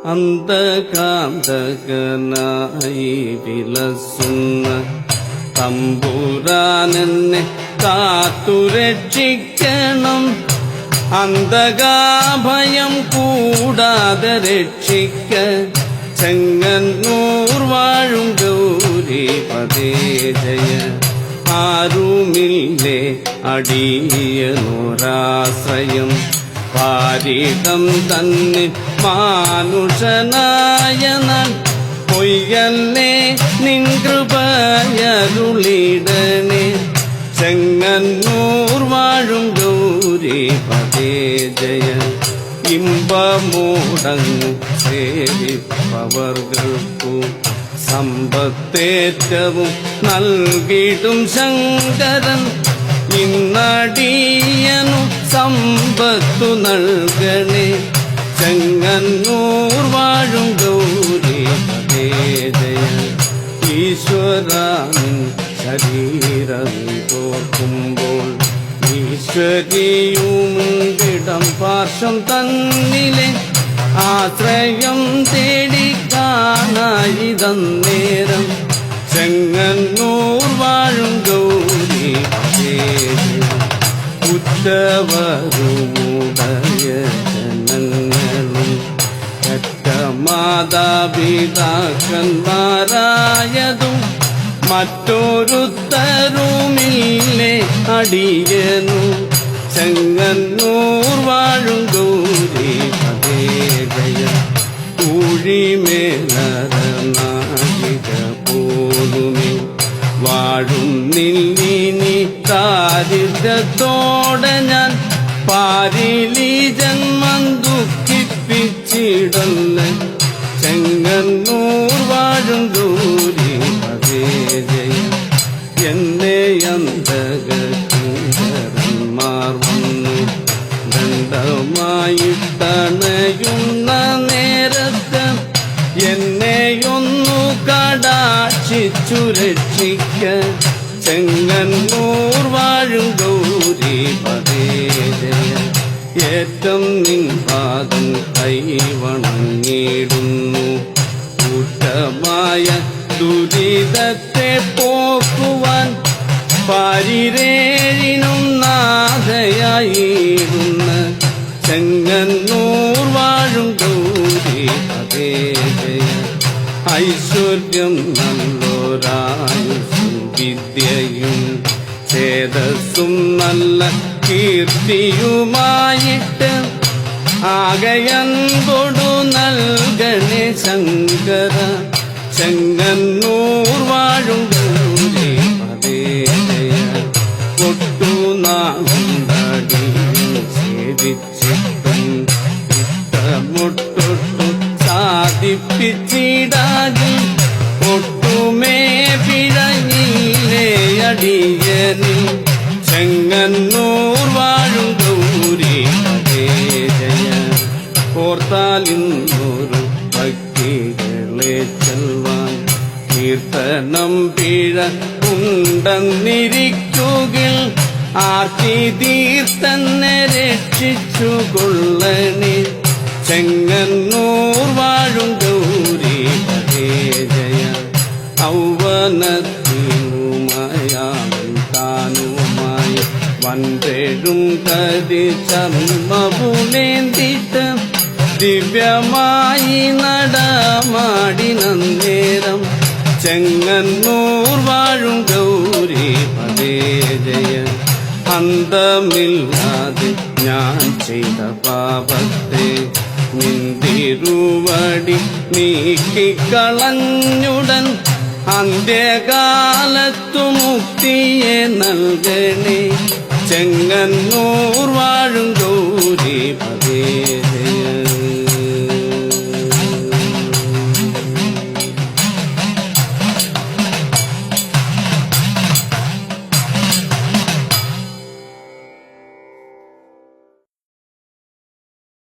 അന്ധകാന്തകനായി വിലസുന്ന തമ്പുരാനെന്നെ കാത്തുരക്ഷിക്കണം. അന്ധകാഭയം കൂടാതെ രക്ഷിക്ക ചെങ്ങന്നൂർ വാഴും ഗൗരീപദേ ജയ. ആരുമില്ലേ അടിയനോരാശ്രയം പാരിടം തന്നെ മാനുഷനായ നാൾ പൊയ്യല്ലേ നിൻ കൃപയരുളിടണേ. ചെങ്ങന്നൂർ വാഴും ഗൗരീപദേ ജയ. ഇമ്പമൂടങ്ങ് സേവിപ്പവർക്കു സമ്പത്തേറ്റവും നൽകിടും ശങ്കരൻ. ഇന്നടിയനു സമ്പത്തു നൽകണേ. ചെങ്ങന്നൂർ വാഴും ഗൗരീപദേ ജയ. ഈശ്വരൻ ശരീരം തോർക്കുമ്പോൾ ഈശ്വരിയുമിടം പാർശ്വം തന്നിലെ ആശ്രയം തേടി കാണായിതന്നേരം. ചെങ്ങന്നൂർ വാഴും ഗൗരീപദേ ജയ. ഉറ്റവരുമുടയ ജനങ്ങളും പെറ്റ മാതാപിതാക്കന്മാരായതും മറ്റൊരുത്തരുമില്ലേ അടിയനു. ചെങ്ങന്നൂർ വാഴും ഗൗരീപദേ ജയ. ൂഴിമേലരനായിക പോലുമേ വാഴും നിന്നിനി ദാരിദ്ര്യത്തോടെ ഞാൻ പാരിലി ജന്മം ദുഃഖിപ്പിച്ചിടല്ല. ചെങ്ങന്നൂർ വാഴും ഗൗരീപദേ ജയ. എന്നെ അന്ധകരന്മാർ വന്നു ദണ്ഡമായിട്ടണയുന്ന നേരത്ത് എന്നെയൊന്നു കടാക്ഷിച്ചു രക്ഷിക്ക. ചെങ്ങന്നൂർ വാഴും ഗൗരീപദേ ജയ. ഏറ്റം നിൻ പാദം കൈവണങ്ങിടുന്നു. കൂട്ടമായ ദുരിതത്തെ പോക്കുവാൻ പാരിരേഴിനും നാഥയായിടുന്ന. ചെങ്ങന്നൂർ വാഴും ഗൗരീപദേ ജയ. ഐശ്വര്യം നല്ലൊരായുസ്സും വിദ്യയും ചേതസ്സും നല്ല കീർത്തിയുമായിട്ട് ആകയൻകൊടു നൽകണേ ശങ്കര. ചെങ്ങന്നൂർ വാഴും ഗൗരീപദേ ജയ. കൊട്ടുനാകുണ്ടടിയും സേവിച്ചിട്ടും ഇഷ്ടമൊട്ടൊട്ടു സാധിപ്പിച്ചിടാകി ഒട്ടുമേ പിഴങ്ങില്ലേ അടിയനിൽ. ചെങ്ങന്നൂർ വാഴും ഗൗരീപദേ ജയ. ഓർത്താലിന്നൊരു ഭക്തികളെ ചെൽവാൻ കീർത്തനം പിഴ ഉണ്ടെന്നിരിക്കുകിൽ ആർത്തി തീർത്തന്നെ രക്ഷിച്ചു കൊള്ളണേ. ചെങ്ങന്നൂർ വാഴും ഗൗരീപദേ ജയ. ഔവനത്തിനുമയാളും താനുമായി വൻപേഴും കരി ചർമ്മപുലേന്തിട്ട് ദിവ്യമായി നടമാടിനന്നേരം. ചെങ്ങന്നൂർ വാഴും ഗൗരീപദേ ജയ. അന്തമില്ലാതെ ഞാൻ ചെയ്ത പാപത്തെ നിന്തിരുവടി നീക്കിക്കളഞ്ഞുടൻ അന്ത്യകാലത്തു മുക്തിയെ നൽകണേ. ചെങ്ങന്നൂർ വാഴും